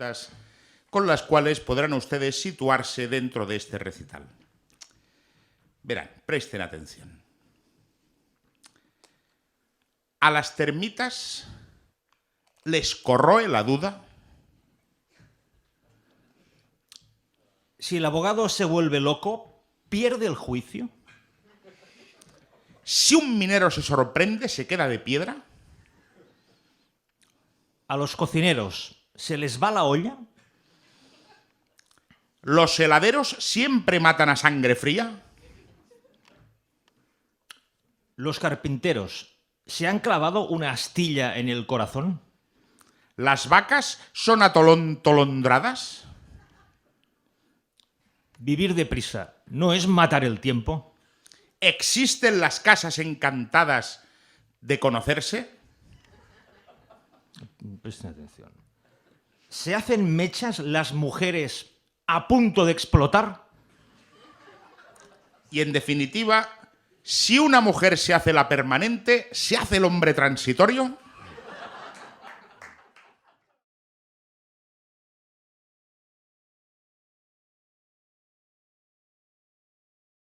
preguntas con las cuales podrán ustedes situarse dentro de este recital. Verán, presten atención. A las termitas les corroe la duda. Si el abogado se vuelve loco, ¿pierde el juicio? Si un minero se sorprende, ¿se queda de piedra? ¿A los cocineros se les va la olla? ¿Los heladeros siempre matan a sangre fría? ¿Los carpinteros se han clavado una astilla en el corazón? ¿Las vacas son atolondradas? ¿Vivir deprisa no es matar el tiempo? ¿Existen las casas encantadas de conocerse? Presten atención. ¿Se hacen mechas las mujeres a punto de explotar? Y en definitiva, si una mujer se hace la permanente, ¿se hace el hombre transitorio?